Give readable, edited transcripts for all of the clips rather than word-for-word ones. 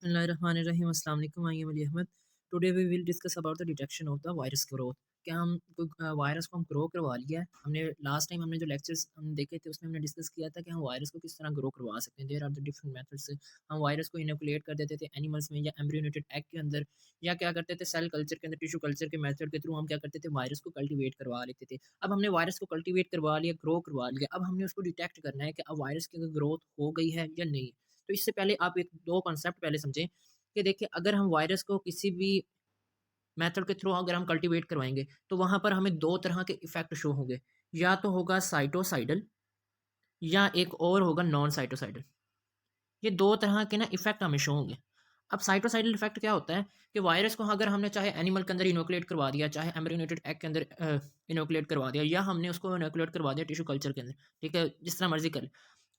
बिस्मिल्लाहिर्रहमानिर्रहीम अस्सलाम वालेकुम। I am Ali Ahmed. Today we will discuss about the detection of the virus growth. क्या हम वायरस को हम ग्रो करवा लिया है? हमने लास्ट टाइम हमने जो लेक्चर्स हम देखे थे उसमें हमने डिस्कस किया था कि हम वायरस को किस तरह ग्रो करवा सकते हैं। There are the different methods. हम वायरस को इनोकुलेट कर देते थे एनिमल्स में या एम्ब्रियोनेटेड एग के अंदर, या क्या करते थे सेल कल्चर के अंदर, टिश्यू कल्चर के मेथड के थ्रू हम क्या करते थे, वायरस को कल्टीवेट करवा लेते थे। अब हमने वायरस को कल्टीवेट करवा लिया, ग्रो करवा लिया, अब हमने उसको डिटेक्ट करना है कि अब वायरस की ग्रोथ हो गई है या नहीं। तो इससे पहले आप एक दो कॉन्सेप्ट पहले समझें कि देखिए, अगर हम वायरस को किसी भी मेथड के थ्रू अगर हम कल्टीवेट करवाएँगे, तो वहाँ पर हमें 2 तरह के इफ़ेक्ट शो होंगे। या तो होगा साइटोसाइडल, या एक और होगा नॉन साइटोसाइडल। ये 2 तरह के ना इफ़ेक्ट हमें शो होंगे। अब साइटोसाइडल इफ़ेक्ट क्या होता है कि वायरस को अगर हमने चाहे एनिमल के अंदर इनोकुलेट करवा दिया, चाहे एम्ब्रियोनेटेड एग के अंदर इनोकुलेट करवा दिया, या हमने उसको इनोकुलेट करवा दिया टिश्यू कल्चर के अंदर, ठीक है? जिस तरह मर्ज़ी कर लें।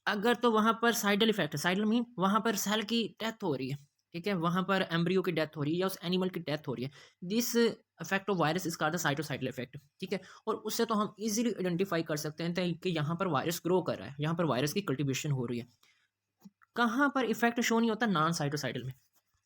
अगर तो वहाँ पर साइडल इफ़ेक्ट है, साइडल मीन वहाँ पर सेल की डेथ हो रही है, ठीक है? वहाँ पर एम्ब्रियो की डेथ हो रही है या उस एनिमल की डेथ हो रही है। This effect of virus is called the cytocidal effect, ठीक है? और उससे तो हम ईज़िली आइडेंटिफ़ाई कर सकते हैं कि यहाँ पर वायरस ग्रो कर रहा है, यहाँ पर वायरस की कल्टीवेशन हो रही है। कहाँ पर इफ़ेक्ट शो नहीं होता? नॉन साइटोसाइडल में।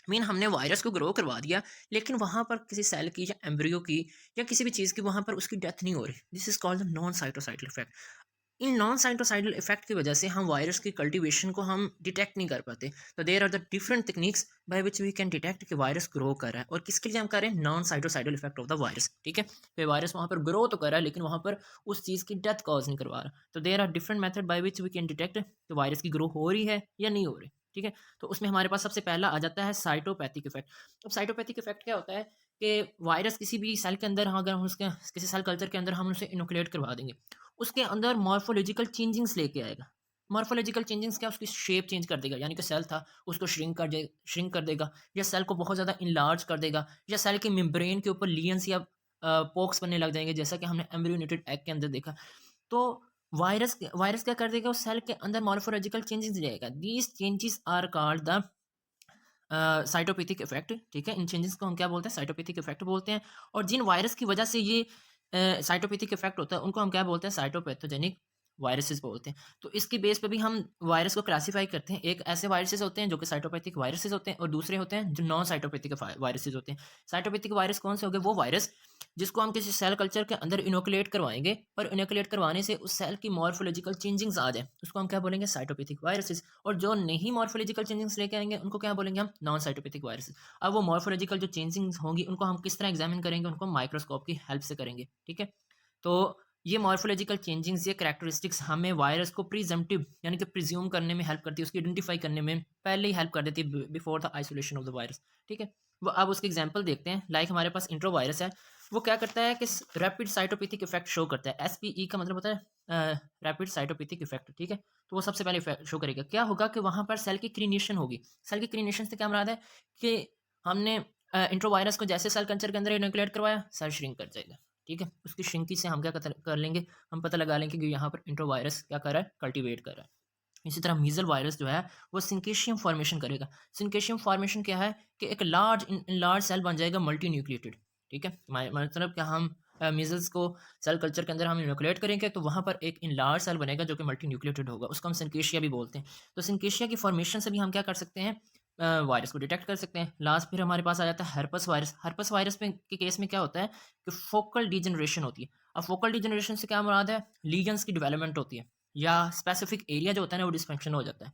मीन हमने वायरस को ग्रो करवा दिया, लेकिन वहाँ पर किसी सेल की या एम्ब्रियो की या किसी भी चीज़ की वहाँ पर उसकी डेथ नहीं हो रही। This is called the non cytocidal effect. इन नॉन साइटोसाइडल इफेक्ट की वजह से हम वायरस की कल्टीवेशन को हम डिटेक्ट नहीं कर पाते। तो there are the different techniques by which we can detect कि वायरस ग्रो कर रहा है, और किसके लिए हम कर रहे हैं? Non cytocidal effect of the virus, ठीक है? तो वायरस वहाँ पर ग्रो तो कर रहा है, लेकिन वहाँ पर उस चीज़ की डेथ कॉज नहीं करवा रहा। तो there are different method by which we can detect कि वायरस की ग्रो हो रही है या नहीं हो रही, ठीक है? तो उसमें हमारे पास सबसे पहला आ जाता है साइटोपैथिक इफेक्ट। अब साइटोपैथिक इफेक्ट क्या होता है कि वायरस किसी भी सेल के अंदर, अगर हम उसके किसी सेल कल्चर के अंदर हम उसे इनोकुलेट करवा देंगे, उसके अंदर मॉर्फोलॉजिकल चेंजिंग्स लेके आएगा। मॉर्फोलॉजिकल चेंजिंग्स क्या? उसकी शेप चेंज कर देगा, यानी कि सेल था उसको श्रिंक कर देगा, या सेल को बहुत ज़्यादा इनलार्ज कर देगा, या सेल के मेम्ब्रेन के ऊपर लियंस या पोक्स बनने लग जाएंगे, जैसा कि हमने एम्ब्रियोनेटेड एग के अंदर देखा। तो वायरस क्या कर देगा? उस सेल के अंदर मॉर्फोलॉजिकल चेंजेस लेगा। These changes are called the cytopathic effect, ठीक है? इन चेंजेस को हम क्या बोलते हैं? साइटोपैथिक इफेक्ट बोलते हैं। और जिन वायरस की वजह से ये साइटोपैथिक इफेक्ट होता है, उनको हम क्या बोलते हैं? साइटोपैथोजेनिक वायरसेस बोलते हैं। तो इसके बेस पे भी हम वायरस को क्लासिफाई करते हैं। एक ऐसे वायरसेस होते हैं जो कि साइटोपैथिक वायरसेस होते हैं, और दूसरे होते हैं जो नॉन साइटोपैथिक वायरसेस होते हैं। साइटोपैथिक वायरस कौन से हो गए? वो वायरस जिसको हम किसी सेल कल्चर के अंदर इनोकुलेट करवाएंगे, और इनोकुलेट करवाने से उस सेल की मॉर्फोलॉजिकल चेंजिंग्स आ जाए, उसको हम क्या बोलेंगे? Cytopathic viruses. और जो नहीं मॉर्फोलॉजिकल चेंजिंग्स लेके आएंगे, उनको क्या बोलेंगे हम? Non cytopathic viruses. अब वो मॉर्फोलॉजिकल जो चेंजिंग्स होंगी, उनको हम किस तरह एग्जामिन करेंगे? उनको माइक्रोस्कोप की हेल्प से करेंगे, ठीक है? तो ये मॉर्फोलॉजिकल चेंजिंग्स, ये कैरेक्टरिस्टिक्स हमें वायरस को प्रिजम्पटिव यानी कि प्रिज्यूम करने में हेल्प करती है, उसकी आइडेंटिफाई करने में पहले ही हेल्प कर देती है, before the isolation of the virus, ठीक है? वो अब उसके एग्जांपल देखते हैं। लाइक हमारे पास इंट्रो वायरस है। वो क्या करता है कि रैपिड साइटोपैथिक इफेक्ट शो करता है। एसपीई का मतलब होता है रैपिड साइटोपैथिक इफेक्ट, ठीक है? तो वो सबसे पहले शो करेगा। क्या होगा कि वहाँ पर सेल की क्रीनेशन होगी। सेल की क्रीनेशन से क्या मुराद है कि हमने इंट्रो वायरस को जैसे सेल कल्चर के अंदर इनोकुलेट करवाया, सेल श्रिंक कर जाएगा, ठीक है? उसकी श्रिंकी से हम क्या कर लेंगे? हम पता लगा लेंगे कि यहाँ पर इंट्रो वायरस क्या कर रहा है? कल्टीवेट कर रहा है। इसी तरह मीजल वायरस जो है वो सिंकेशियम फॉर्मेशन करेगा। सिंकेशियम फॉर्मेशन क्या है कि एक लार्ज सेल बन जाएगा मल्टी न्यूक्लिएटेड, ठीक है? मतलब क्या हम मीजल्स को सेल कल्चर के अंदर हम इनोकुलेट करेंगे, तो वहाँ पर एक लार्ज सेल बनेगा जो कि मल्टी न्यूक्लिएटेड होगा, उसको हम सिंकेशिया भी बोलते हैं। तो सिंकेशिया की फॉर्मेशन से भी हम क्या कर सकते हैं? वायरस को डिटेक्ट कर सकते हैं। लास्ट फिर हमारे पास आ जाता है हर्पस वायरस। हर्पस वायरस में के केस में क्या होता है कि फोकल डिजनरेशन होती है। अब फोकल डिजनरेशन से क्या मुराद है? लीजन्स की डेवलपमेंट होती है, या स्पेसिफिक एरिया जो होता है ना वो डिसफंक्शन हो जाता है।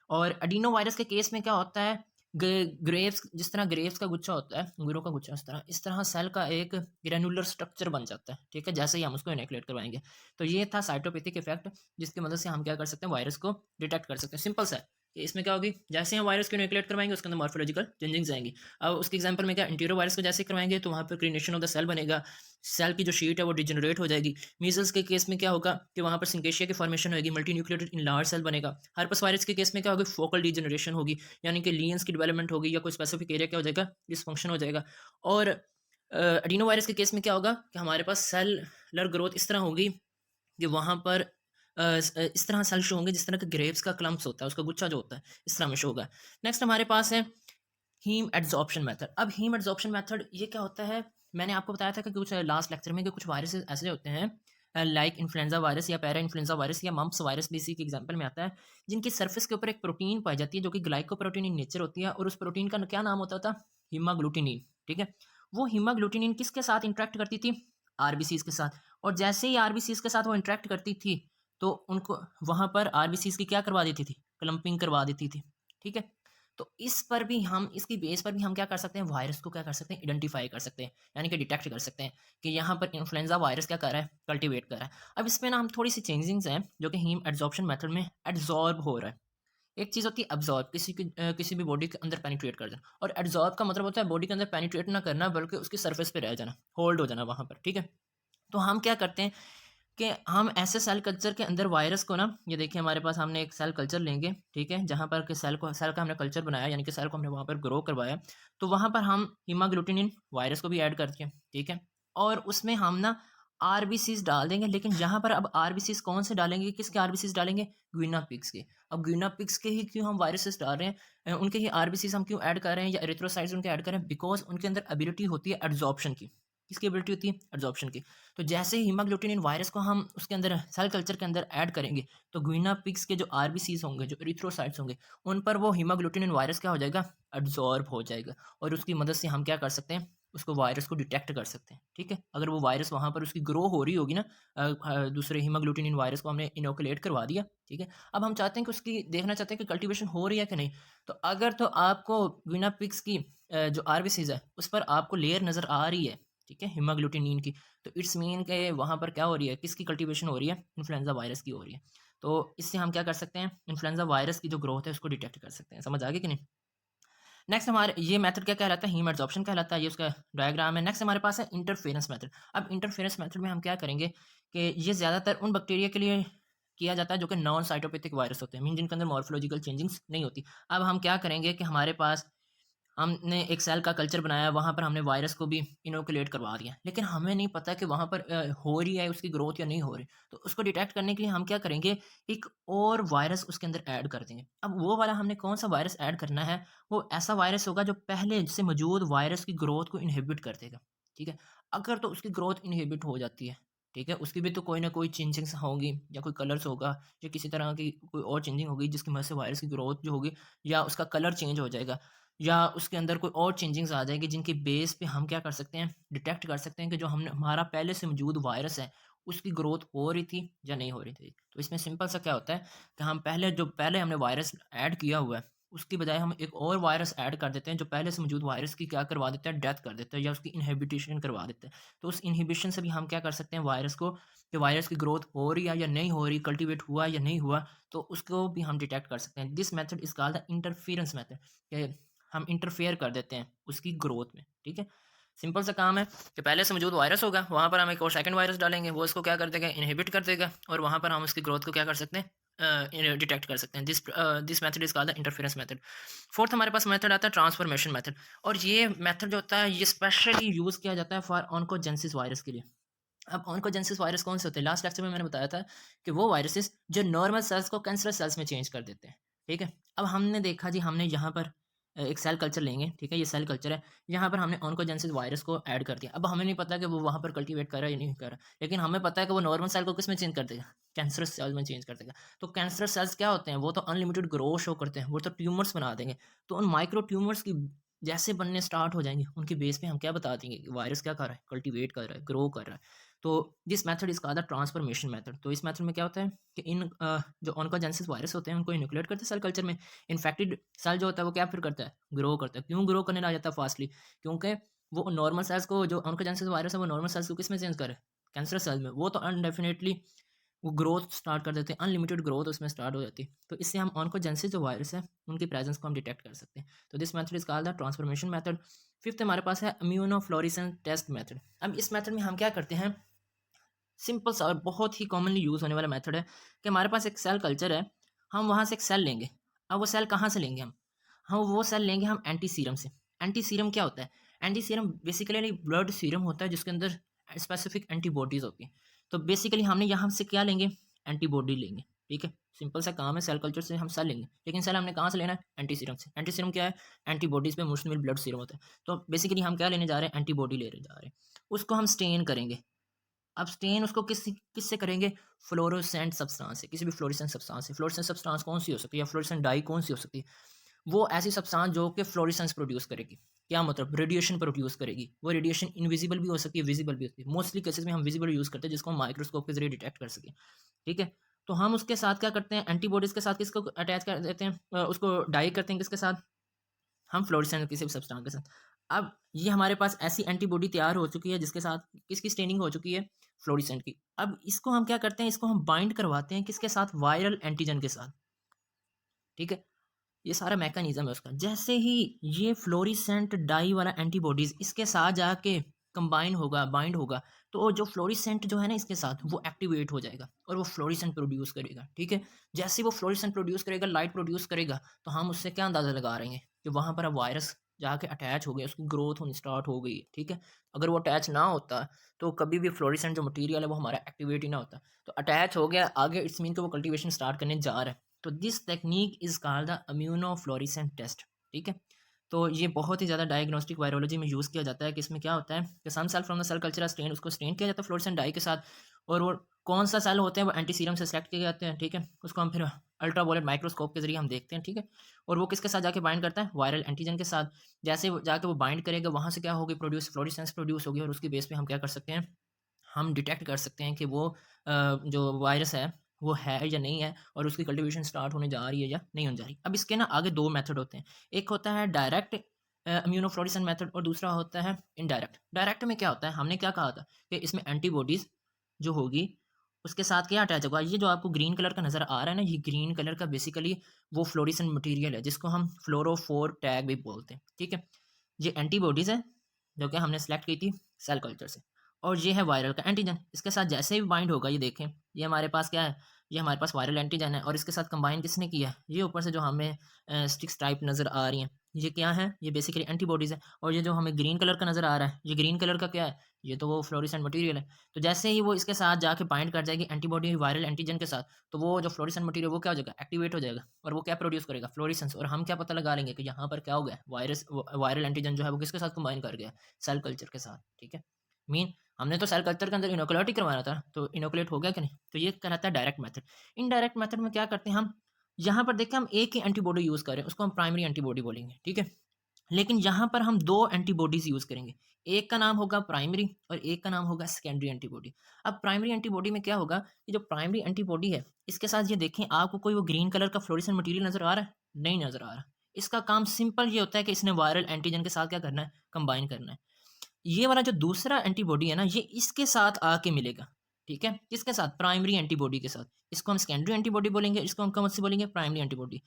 और एडिनो वायरस के केस में क्या होता है? ग्रेव्स, जिस तरह ग्रेव्स का गुच्छा होता है, अंगूरों का गुच्छा, इस तरह सेल का एक ग्रेनुलर स्ट्रक्चर बन जाता है, ठीक है? जैसे ही हम उसको इनोकुलेट करवाएंगे। तो ये था साइटोपैथिक इफेक्ट, जिसकी मदद से हम क्या कर सकते हैं? वायरस को डिटेक्ट कर सकते हैं। सिंपल सा है कि इसमें क्या होगी? जैसे हम वायरस को इनोकुलेट करवाएंगे, उसके अंदर मॉर्फोलॉजिकल चेंजिंग्स आएंगी। अब उसके एग्जांपल में क्या, एंटीरो वायरस को जैसे करवाएंगे तो वहाँ पर क्रीनेशन ऑफ द सेल बनेगा, सेल की जो शीट है वो डिजनरेट हो जाएगी। मीजल्स के केस में क्या होगा कि वहाँ पर सिंकेशिया की फॉर्मेशन होगी, multinucleated in large cell बनेगा। हर्पस वायरस के केस में क्या होगी? फोकल डिजनरेशन होगी, यानी कि लियंस की डेवलपमेंट होगी, या कोई स्पेसिफिक एरिया क्या हो जाएगा? डिसफंक्शन हो जाएगा। और एडिनो वायरस के केस में क्या होगा कि हमारे पास सेलुलर ग्रोथ इस तरह होगी कि वहाँ पर इस तरह सेल शो होंगे जिस तरह के ग्रेप्स का क्लम्प्स होता है, उसका गुच्छा जो होता है, इस तरह में शो होगा। नेक्स्ट हमारे पास है हीम एड्सॉर्प्शन मेथड। अब हीम एड्सॉर्प्शन मेथड ये क्या होता है? मैंने आपको बताया था कि कुछ लास्ट लेक्चर में कि कुछ वायरसेस ऐसे होते हैं लाइक इन्फ्लुएंजा वायरस या पैरा इन्फ्लुएंजा वायरस या मम्प्स वायरस भी इसी के एग्जांपल में आता है, जिनकी सरफेस के ऊपर एक प्रोटीन पाई जाती है जो कि ग्लाइकोप्रोटीन इन नेचर होती है और उस प्रोटीन का क्या नाम होता था? हीमाग्लूटिनिन, ठीक है? वो हीमाग्लूटिनिन किसके साथ इंटरैक्ट करती थी? आरबीसीज़ के साथ, और जैसे ही आरबीसीज़ के साथ वो इंटरैक्ट करती थी, तो उनको वहाँ पर आरबीसीज़ की क्या करवा देती थी? क्लंपिंग करवा देती थी, ठीक है? तो इस पर भी हम इसकी बेस पर भी हम क्या कर सकते हैं? वायरस को क्या कर सकते हैं? आइडेंटिफ़ाई कर सकते हैं, यानी कि डिटेक्ट कर सकते हैं कि यहाँ पर इन्फ्लुएंजा वायरस क्या कर रहा है? कल्टिवेट कर रहा है। अब इसमें ना हम थोड़ी-सी चेंजिंग्स हैं जो कि हीम एडसॉर्प्शन मेथड में एडसॉर्ब हो रहा है। एक चीज़ होती है अब्ज़ॉर्ब, किसी भी बॉडी के अंदर पेनिट्रेट कर देना, और एडसॉर्ब का मतलब होता है बॉडी के अंदर पेनिट्रेट ना करना बल्कि उसकी सरफेस पे रह जाना, होल्ड हो जाना वहाँ पर, ठीक है? तो हम क्या करते हैं कि हम ऐसे सेल कल्चर के अंदर वायरस को ना, ये देखिए हमारे पास हमने एक सेल कल्चर लेंगे, ठीक है? जहाँ पर कि सेल का हमने कल्चर बनाया, यानी कि सेल को हमने वहाँ पर ग्रो करवाया, तो वहाँ पर हम हीमाग्लूटिनिन वायरस को भी ऐड कर दिया, ठीक है? और उसमें हम ना आरबीसीज़ डाल देंगे, लेकिन जहाँ पर अब आरबीसीज़ कौन से डालेंगे, किसके आरबीसीज़ डालेंगे? गुइनिया पिग्स के। अब गुइनिया पिग्स के ही क्यों हम वायरसेस डाल रहे हैं? उनके ही आरबीसीज़ हम क्यों ऐड कर रहे हैं या एरिथ्रोसाइट्स उनके ऐड कर रहे हैं? बिकॉज़ उनके अंदर एबिलिटी होती है एडसॉर्प्शन की। किसकी एबिलिटी होती है? एडसॉर्प्शन की। तो जैसे ही हीमाग्लूटिनिन वायरस को हम उसके अंदर सेल कल्चर के अंदर ऐड करेंगे, तो गुइनिया पिग्स के जो आरबीसीज़ होंगे, जो एरिथ्रोसाइट्स होंगे, उन पर वो हीमाग्लूटिनिन वायरस क्या हो जाएगा? एब्ज़ॉर्ब हो जाएगा, और उसकी मदद से हम क्या कर सकते हैं? उसको वायरस को डिटेक्ट कर सकते हैं, ठीक है? अगर वो वायरस वहाँ पर उसकी ग्रो हो रही होगी ना, दूसरे हीमाग्लूटिनिन वायरस को हमने इनोकुलेट करवा दिया, ठीक है? अब हम चाहते हैं कि उसकी देखना चाहते हैं कि कल्टीवेशन हो रही है कि नहीं। तो अगर तो आपको गुइनिया पिग्स की जो आरबीसीज़ है, उस पर आपको लेयर नज़र आ रही है, ठीक है, हीमाग्लूटिनिन की, तो इट्स मीन के वहाँ पर क्या हो रही है, किसकी कल्टीवेशन हो रही है? इन्फ्लुएंजा वायरस की हो रही है। तो इससे हम क्या कर सकते हैं? इन्फ्लुएंजा वायरस की जो ग्रोथ है उसको डिटेक्ट कर सकते हैं। समझ आ गई कि नहीं? नेक्स्ट हमारे ये मेथड क्या कहलाता है? हीम एडसॉर्प्शन कहलाता है, ये उसका डायग्राम है। नेक्स्ट हमारे पास है इंटरफेरेंस मेथड। अब इंटरफेरेंस मेथड में हम क्या करेंगे कि ये ज़्यादातर उन बैक्टीरिया के लिए किया जाता है जो कि नॉन साइटोपैथिक वायरस होते हैं, मीन जिनके अंदर मॉर्फोलॉजिकल चेंजिंग्स नहीं होती। अब हम क्या करेंगे कि हमारे पास हमने एक सेल का कल्चर बनाया, वहाँ पर हमने वायरस को भी इनोकुलेट करवा दिया। लेकिन हमें नहीं पता कि वहाँ पर हो रही है उसकी ग्रोथ या नहीं हो रही। तो उसको डिटेक्ट करने के लिए हम क्या करेंगे, एक और वायरस उसके अंदर ऐड कर देंगे। अब वो वाला हमने कौन-सा वायरस ऐड करना है, वो ऐसा वायरस होगा जो पहले से मौजूद वायरस की ग्रोथ को इनहिबिट कर देगा, ठीक है? अगर तो उसकी ग्रोथ इनहिबिट हो जाती है, ठीक है? उसकी भी तो कोई ना कोई चेंजिंग्स होंगी, या कोई कलर्स होगा, या किसी तरह की कोई और चेंजिंग होगी जिसकी वजह से वायरस की ग्रोथ जो होगी, या उसका कलर चेंज हो जाएगा, या उसके अंदर कोई और चेंजिंग्स आ जाएँगी जिनकी बेस पे हम क्या कर सकते हैं, डिटेक्ट कर सकते हैं कि जो हमने हमारा पहले से मौजूद वायरस है, उसकी ग्रोथ हो रही थी या नहीं हो रही थी। तो इसमें सिंपल सा क्या होता है कि हम पहले हमने वायरस ऐड किया हुआ है, उसकी बजाय हम एक और वायरस ऐड कर देते हैं जो पहले से मौजूद वायरस की क्या करवा देता है, डेथ कर देता है, या उसकी इन्हिबिशन करवा देता है। तो उस इन्हिबिशन से भी हम क्या कर सकते हैं वायरस को, कि वायरस की ग्रोथ हो रही है या नहीं हो रही, कल्टीवेट हुआ या नहीं हुआ, तो उसको भी हम डिटेक्ट कर सकते हैं। This method is called the interference method, कि हम इंटरफेयर कर देते हैं उसकी ग्रोथ में, ठीक है? सिंपल सा काम है कि पहले से मौजूद वायरस होगा, वहाँ पर हम एक और सेकंड वायरस डालेंगे, वो इसको क्या कर देगा, इनहिबिट कर देगा, और वहाँ पर हम उसकी ग्रोथ को क्या कर सकते हैं, डिटेक्ट कर सकते हैं। This method is called the interference method. Fourth हमारे पास मेथड आता है ट्रांसफॉर्मेशन मेथड, और ये मेथड जो होता है ये स्पेशली यूज़ किया जाता है फॉर ऑन्कोजेनेसिस वायरस के लिए। अब ऑन्कोजेनेसिस वायरस कौन से होते हैं? लास्ट लेक्चर में मैंने बताया था कि वो वायरसेस जो नॉर्मल सेल्स को कैंसरस सेल्स में चेंज कर देते हैं, ठीक है? अब हमने देखा जी, हमने यहाँ पर एक सेल कल्चर लेंगे, ठीक है? ये सेल कल्चर है, यहाँ पर हमने ऑन्कोजेनेसिस वायरस को ऐड कर दिया। अब हमें नहीं पता कि वो वहाँ पर कल्टीवेट कर रहा है या नहीं कर रहा, लेकिन हमें पता है कि वो नॉर्मल सेल को किसमें चेंज कर देगा? कैंसरस सेल में चेंज कर देगा। तो कैंसरस सेल्स क्या होते हैं? वो तो अनलिमिटेड ग्रो शो करते हैं, वो तो ट्यूमर्स बना देंगे। तो उन माइक्रो ट्यूमर्स की जैसे बनने स्टार्ट हो जाएँगे, उनके बेस पे हम क्या बता देंगे कि वायरस क्या कर रहा है? कल्टीवेट कर रहा है, ग्रो कर रहा है। तो this method is called the transformation method. तो इस मेथड में क्या होता है कि जो ऑन्कोजेनेसिस वायरस होते हैं उनको इनोकुलेट करते हैं सेल कल्चर में। इन्फेक्टेड सेल जो होता है वो क्या फिर करता है? ग्रो करता है। क्यों ग्रो करने लग जाता है फास्टली? क्योंकि वो नॉर्मल सेल्स को, जो ऑन्कोजेनेसिस वायरस है वो नॉर्मल सेल्स को किसमें चेंज कर रहा है? कैंसरस सेल में। वो तो अनडेफिनिटली वो ग्रोथ स्टार्ट कर देते हैं, अनलिमिटेड ग्रोथ उसमें स्टार्ट हो जाती है। तो इससे हम ऑन्कोजेनेसिस जो वायरस है उनकी प्रेजेंस को हम डिटेक्ट कर सकते हैं। तो this method is called the transformation method. Fifth हमारे पास है इम्यूनोफ्लोरेसेंस टेस्ट मेथड। अब इस मेथड में हम क्या करते हैं, सिंपल सा और बहुत ही कॉमनली यूज़ होने वाला मेथड है कि हमारे पास एक सेल कल्चर है, हम वहाँ से एक सेल लेंगे। अब वो सेल कहाँ से लेंगे हम? हम वो सेल लेंगे हम एंटी सीरम से। एंटी सीरम क्या होता है? Anti serum basically blood serum होता है जिसके अंदर स्पेसिफिक एंटीबॉडीज़ होती हैं। तो बेसिकली हमने यहाँ से क्या लेंगे? एंटीबॉडी लेंगे, ठीक है? सिंपल सा काम है, सेल कल्चर से हम सेल लेंगे। लेकिन सेल हमने कहाँ से लेना है? एंटी सीरम से। एंटी सीरम क्या है? एंटीबॉडीज़ पे मुश्तमिल ब्लड सीरम होता है। तो बेसिकली हम क्या लेने जा रहे हैं? एंटीबॉडी लेने जा रहे हैं। उसको हम स्टेन करेंगे। अब स्टेन उसको किससे करेंगे? फ्लोरोसेंट सब्सटेंस से, किसी भी फ्लोरेसेंट सब्सटेंस से। फ्लोरेसेंट सब्सटेंस कौन सी हो सकती है, या फ्लोरेसेंट डाई कौन सी हो सकती है? वो ऐसी सब्सटेंस जो कि फ्लोरेसेंस प्रोड्यूस करेगी। क्या मतलब? रेडिएशन प्रोड्यूस करेगी। वो रेडिएशन इनविजिबल भी हो सकती है, विजिबल भी होती है। मोस्टली केसेस में हम विजिबल यूज़ करते हैं, जिसको हम माइक्रोस्कोप के ज़रिए डिटेक्ट कर सकें। ठीक है? तो हम उसके साथ क्या करते हैं, एंटीबॉडीज़ के साथ किसको अटैच कर देते हैं, उसको डाई करते हैं किसके साथ? हम फ्लोरेसेंट किसी भी सब्सटेंस के साथ। अब ये हमारे पास ऐसी एंटीबॉडी तैयार हो चुकी है जिसके साथ किसकी स्टेनिंग हो चुकी है? फ्लोरेसेंट की। अब इसको हम क्या करते हैं, इसको हम बाइंड करवाते हैं किसके साथ? वायरल एंटीजन के साथ। ठीक है? ये सारा मैकेनिज़्म है उसका। जैसे ही ये फ्लोरेसेंट डाई वाला एंटीबॉडीज़ इसके साथ जाके कंबाइन होगा, बाइंड होगा, तो जो फ्लोरेसेंट जो है ना इसके साथ, वो एक्टिवेट हो जाएगा और वो फ्लोरेसेंट प्रोड्यूस करेगा, ठीक है? जैसे ही वो फ्लोरेसेंट प्रोड्यूस करेगा, लाइट प्रोड्यूस करेगा, तो हम उससे क्या अंदाज़ा लगा रहे हैं कि वहाँ पर अब वायरस जाके अटैच हो गया, उसकी ग्रोथ होनी स्टार्ट हो गई है, ठीक है? अगर वो अटैच ना होता, तो कभी भी फ्लोरेसेंट जो मटीरियल है, वो हमारा एक्टिवेट ही ना होता। तो अटैच हो गया, आगे इट्स मीन कि वो कल्टीवेशन स्टार्ट करने जा रहा है। तो this technique is called the immunofluorescent test, ठीक है? तो ये बहुत ही ज़्यादा डायग्नोस्टिक वायरोलॉजी में यूज़ किया जाता है कि इसमें क्या होता है कि some cell from the cell culture stain, उसको स्टेन किया जाता है फ्लोरेसेंट डाई के साथ, और वो कौन सा सेल होते हैं वो एंटी सीरम से सेलेक्ट किए जाते हैं, ठीक है? उसको हम फिर अल्ट्रावायलेट माइक्रोस्कोप के ज़रिए हम देखते हैं, ठीक है? और वो किसके साथ जाके बाइंड करता है? वायरल एंटीजन के साथ। जैसे वो जाके वो बाइंड करेगा, वहाँ से क्या होगी? प्रोड्यूस फ्लोरेसेंस प्रोड्यूस होगी, और उसकी बेस पे हम क्या कर सकते हैं? हम डिटेक्ट कर सकते हैं कि वो जो वायरस है, वो है या नहीं है, और उसकी कल्टीवेशन स्टार्ट होने जा रही है या नहीं होने जा रही। अब इसके ना आगे 2 मेथड होते हैं। एक होता है डायरेक्ट इम्यूनोफ्लोरेसेंट मेथड, और दूसरा होता है इनडायरेक्ट। डायरेक्ट में क्या होता है, हमने क्या कहा था कि इसमें एंटीबॉडीज़ जो होगी, उसके साथ क्या अटैच होगा? ये जो आपको ग्रीन कलर का नज़र आ रहा है ना, ये ग्रीन कलर का बेसिकली वो फ्लोरेसेंट मटीरियल है, जिसको हम फ्लोरोफोर टैग भी बोलते हैं, ठीक है? ये एंटीबॉडीज़ है, जो कि हमने सेलेक्ट की थी सेल कल्चर से। और ये है वायरल का एंटीजन। इसके साथ जैसे ही बाइंड होगा, ये देखें, ये हमारे पास क्या है? ये हमारे पास वायरल एंटीजन है, और इसके साथ कंबाइन किसने किया है? ये ऊपर से जो हमें स्टिक्स टाइप नज़र आ रही हैं, ये क्या है? ये बेसिकली एंटीबॉडीज़ है। और ये जो हमें ग्रीन कलर का नज़र आ रहा है, ये ग्रीन कलर का क्या है? ये तो वो फ्लोरेसेंट मटीरियल है। तो जैसे ही वो इसके साथ जाके बाइंड कर जाएगी एंटीबॉडी वायरल एंटीजन के साथ, तो वो जो फ्लोरेसेंट मटीरियल वो क्या हो जाएगा? एक्टिवेट हो जाएगा, और वो क्या प्रोड्यूस करेगा? फ्लोरेसेंस। और हम क्या पता लगा लेंगे कि यहाँ पर क्या हो गया है? वायरल एंटीजन जो है वो किसके साथ कंबाइन कर गया? सेल कल्चर के साथ, ठीक है? मीन हमने तो सेल कल्चर के अंदर इनोकुलेट ही करवाना था, तो इनोकुलेट हो गया कि नहीं? तो ये कहलाता है डायरेक्ट मेथड। इनडायरेक्ट मेथड में क्या करते हैं हम, यहाँ पर देखिए हम एक ही एंटीबॉडी यूज़ कर रहे हैं, उसको हम प्राइमरी एंटीबॉडी बोलेंगे, ठीक है? लेकिन यहाँ पर हम 2 एंटीबॉडीज़ यूज़ करेंगे। एक का नाम होगा प्राइमरी, और एक का नाम होगा सेकेंडरी एंटीबॉडी। अब प्राइमरी एंटीबॉडी में क्या होगा कि जो प्राइमरी एंटीबॉडी है, इसके साथ ये देखें, आपको कोई वो ग्रीन कलर का फ्लोरेसेंट मटीरियल नज़र आ रहा है? नहीं नज़र आ रहा। इसका काम सिंपल ये होता है कि इसने वायरल एंटीजन के साथ क्या करना है? कंबाइन करना है। ये वाला जो दूसरा एंटीबॉडी है ना, ये इसके साथ आके मिलेगा, ठीक है? किसके साथ? प्राइमरी एंटीबॉडी के साथ। इसको हम सेकेंडरी एंटीबॉडी बोलेंगे, इसको हम कौन सी बोलेंगे? Primary antibody.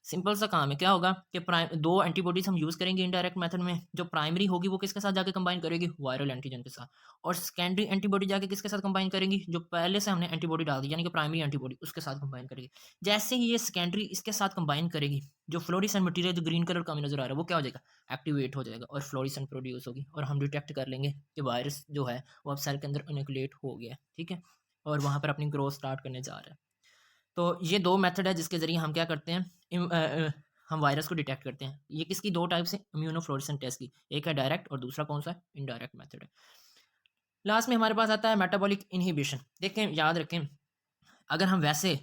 सिंपल सा काम है, क्या होगा कि प्राइम 2 एंटीबॉडीज़ हम यूज़ करेंगे इनडायरेक्ट मेथड में। जो प्राइमरी होगी वो किसके साथ जाके कंबाइन करेगी? वायरल एंटीजन के साथ। और सेकेंडरी एंटीबॉडी जाके किसके साथ कंबाइन करेंगी? जो पहले से हमने एंटीबॉडी डाल दी, यानी कि प्राइमरी एंटीबॉडी, उसके साथ कंबाइन करेगी। जैसे ही ये सेकेंडरी इसके साथ कंबाइन करेगी, जो फ्लोरेसेंट मटीरियल जो ग्रीन कलर का हमें नज़र आ रहा है, वो क्या हो जाएगा? एक्टिवेट हो जाएगा, और फ्लोरेसेंट प्रोड्यूस होगी, और हम डिटेक्ट कर लेंगे कि वायरस जो है वो अब सेल के अंदर इनोकुलेट हो गया है, ठीक है? और वहाँ पर अपनी ग्रोथ स्टार्ट करने जा रहा है। तो ये 2 मेथड है जिसके ज़रिए हम क्या करते हैं, हम वायरस को डिटेक्ट करते हैं। ये किसकी? 2 टाइप्स हैं इम्यूनोफ्लोरेसेंट टेस्ट की। एक है डायरेक्ट, और दूसरा कौन-सा है? इनडायरेक्ट मेथड है। लास्ट में हमारे पास आता है मेटाबॉलिक इन्हिबिशन। देखें, याद रखें, अगर हम वैसे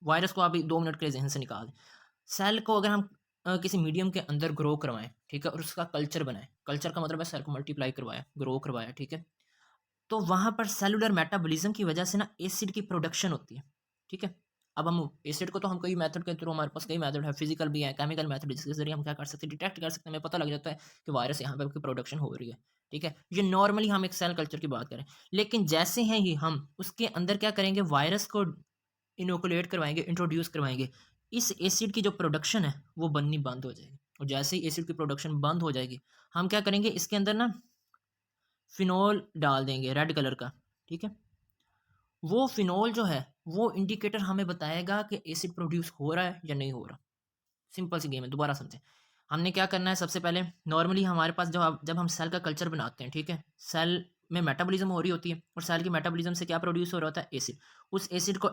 वायरस को अभी 2 मिनट के लिए ज़हन से निकाल दें। सेल को अगर हम किसी मीडियम के अंदर ग्रो करवाएँ, ठीक है? और उसका कल्चर बनाएँ। कल्चर का मतलब है सेल को मल्टीप्लाई करवाया, ग्रो करवाया, ठीक है? तो वहाँ पर सेलुलर मेटाबॉलिज्म की वजह से ना एसिड की प्रोडक्शन होती है, ठीक है? अब हम एसिड को तो हम कई मेथड के थ्रू, हमारे पास कई मेथड है, फिजिकल भी है, केमिकल मेथड, जिसके ज़रिए हम क्या कर सकते हैं? डिटेक्ट कर सकते हैं, हमें पता लग जाता है कि वायरस यहाँ पे आपकी प्रोडक्शन हो रही है, ठीक है? ये नॉर्मली हम एक सेल कल्चर की बात करें। लेकिन जैसे हैं ही हम उसके अंदर क्या करेंगे? वायरस को इनोकुलेट करवाएँगे, इंट्रोड्यूस करवाएँगे। इस एसिड की जो प्रोडक्शन है, वो बननी बंद हो जाएगी, और जैसे ही एसिड की प्रोडक्शन बंद हो जाएगी, हम क्या करेंगे? इसके अंदर ना फिनोल डाल देंगे रेड कलर का, ठीक है? वो फिनोल जो है, वो इंडिकेटर हमें बताएगा कि एसिड प्रोड्यूस हो रहा है या नहीं हो रहा। सिंपल सी गेम है, दोबारा समझें। हमने क्या करना है, सबसे पहले नॉर्मली हमारे पास जब हम सेल का कल्चर बनाते हैं, ठीक है? सेल में मेटाबॉलिज्म हो रही होती है, और सेल की मेटाबॉलिज्म से क्या प्रोड्यूस हो रहा होता है? एसिड। उस एसिड को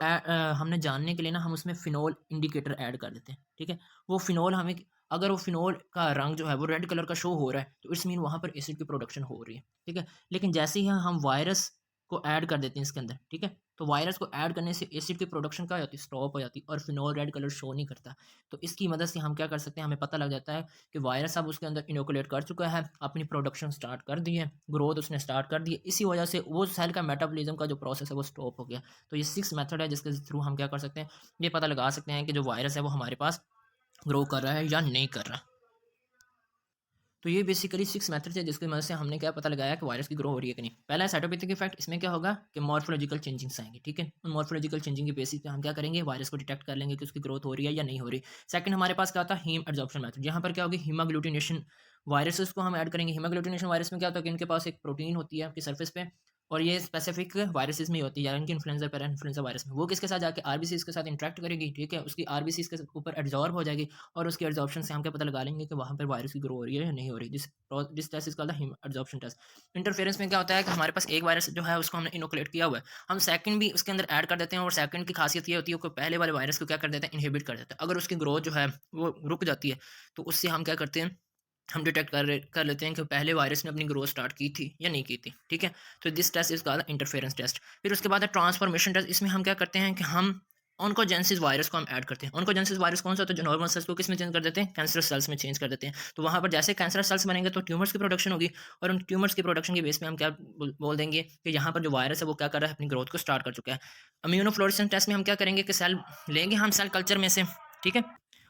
हमने जानने के लिए ना हम उसमें फिनोल इंडिकेटर ऐड कर देते हैं, ठीक है? वो फिनोल हमें, अगर वो फिनोल का रंग जो है वो रेड कलर का शो हो रहा है, तो इट्स मीन वहाँ पर एसिड की प्रोडक्शन हो रही है, ठीक है? लेकिन जैसे ही हम वायरस को ऐड कर देते हैं इसके अंदर, ठीक है? तो वायरस को ऐड करने से एसिड की प्रोडक्शन क्या हो जाती है, स्टॉप हो जाती है और फिनोल रेड कलर शो नहीं करता। तो इसकी मदद से हम क्या कर सकते हैं, हमें पता लग जाता है कि वायरस अब उसके अंदर इनोकुलेट कर चुका है, अपनी प्रोडक्शन स्टार्ट कर दी है, ग्रोथ उसने स्टार्ट कर दी है। इसी वजह से वो सेल का मेटाबॉलिज्म का जो प्रोसेस है वो स्टॉप हो गया। तो ये 6 मेथड है जिसके थ्रू हम क्या कर सकते हैं, ये पता लगा सकते हैं कि जो वायरस है वो हमारे पास ग्रो कर रहा है या नहीं कर रहा। तो ये बेसिकली 6 मेथड्स है जिसकी मदद से हमने क्या पता लगाया कि वायरस की ग्रो हो रही है कि नहीं। पहला है साइटोपैथिक इफेक्ट, इसमें क्या होगा कि मॉर्फोलॉजिकल चेंजिंग्स आएंगे, ठीक है? उन मॉर्फोलॉजिकल चेंजिंग के बेसिस पे हम क्या करेंगे, वायरस को डिटेक्ट कर लेंगे कि उसकी ग्रोथ हो रही है या नहीं हो रही। सेकंड हमारे पास क्या होता है, हीम एडजॉर्प्शन मेथड, यहाँ पर क्या होगी, हीमाग्लूटिनेशन वायरसेस को हम ऐड करेंगे। हीमाग्लूटिनेशन वायरस में क्या होता है कि इनके पास एक प्रोटीन होती है आपकी सरफेस पे और ये स्पेसिफिक वायरसेस में ही होती है, यानी कि इन्फ्लुएंजा पैरा इन्फ्लुएंजा वायरस में। वो किसके साथ जाके आरबीसीज के साथ इंटरेक्ट करेगी, ठीक है? उसकी आरबीसीज के ऊपर एब्जॉर्ब हो जाएगी और उसके एब्जॉर्प्शन से हम क्या पता लगा लेंगे कि वहाँ पर वायरस की ग्रो हो रही है या नहीं हो रही। This test is called the haem absorption test. Interference में क्या होता है कि हमारे पास एक वायरस जो है उसको हमने इनोकुलेट किया हुआ है, हम सेकंड भी उसके अंदर ऐड कर देते हैं और सेकंड की खासियत ये होती है कि पहले वाले वायरस को क्या कर देते हैं, इनहिबिट कर देते हैं। अगर उसकी ग्रोथ जो है वो रुक जाती है तो उससे हम क्या करते हैं, हम डिटेक्ट कर लेते हैं कि पहले वायरस ने अपनी ग्रोथ स्टार्ट की थी या नहीं की थी, ठीक है? तो this test is called interference test. फिर उसके बाद है ट्रांसफॉर्मेशन टेस्ट। इसमें हम क्या करते हैं कि हम ऑन्कोजेनेसिस वायरस को हम ऐड करते हैं। ऑन्कोजेनेसिस वायरस कौन सा होता है, जो नॉर्मल सेल्स को किस में चेंज कर देते हैं, कैंसरस सेल्स में चेंज कर देते हैं। तो वहाँ पर जैसे कैंसरस सेल्स बनेंगे तो ट्यूमर्स की प्रोडक्शन होगी और उन ट्यूमर्स की प्रोडक्शन के बेस पे हम क्या बोल देंगे कि यहाँ पर जो वायरस है वो क्या कर रहा है, अपनी ग्रोथ को स्टार्ट कर चुका है। इम्यूनोफ्लोरेसेंस टेस्ट में हम क्या करेंगे कि सेल लेंगे हम सेल कल्चर में से, ठीक है?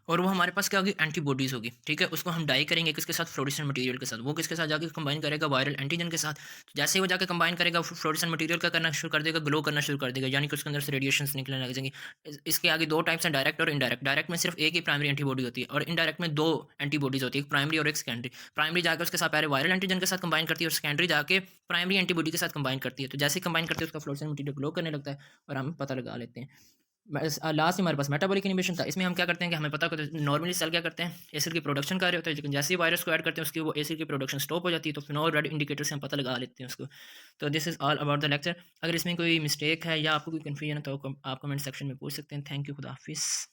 और वो हमारे पास क्या होगी, एंटीबॉडीज़ होगी, ठीक है? उसको हम डाई करेंगे किसके साथ, फ्लोरेसेंट मटेरियल के साथ। वो किसके साथ जाके कंबाइन करेगा, वायरल एंटीजन के साथ। तो जैसे ही वो जाके कंबाइन करेगा, फ्लोरेसेंट मटेरियल क्या करना शुरू कर देगा, ग्लो करना शुरू कर देगा, यानी कि उसके अंदर से रेडिएशंस निकलने लग जाएंगी। इसके आगे दो टाइप्स हैं, डायरेक्ट और इनडायरेक्ट। डायरेक्ट में सिर्फ एक ही प्राइमरी एंटीबॉडी होती है और इनडायरेक्ट में दो एंटीबॉडीज होती है, एक प्राइमरी और एक सेकेंडरी। प्राइमरी जाकर उसके साथ पहले वायरल एंटीजन के साथ कंबाइन करती है और सेकेंडरी जाके प्राइमरी एंटीबॉडी के साथ कंबाइन करती है। तो जैसे ही कंबाइन करती है उसका फ्लोरेसेंट मटेरियल ग्लो करने लगता है और हम पता लगा लेते हैं। लास्ट में हमारे पास मेटाबॉलिक इनिबिशन था। इसमें हम क्या करते हैं कि हमें पता होता है नॉर्मली सेल क्या करते हैं, एसिड की प्रोडक्शन कर रहे होते हैं, लेकिन जैसे ही वायरस को ऐड करते हैं उसकी वो एसिड की प्रोडक्शन स्टॉप हो जाती है। तो फिनोल रेड इंडिकेटर से हम पता लगा लेते हैं उसको। तो this is all about the lecture. अगर इसमें कोई मिस्टेक है या आपको कोई कन्फ्यूजन है तो आप कमेंट सेक्शन में पूछ सकते हैं। थैंक यू, खुदा हाफिज़।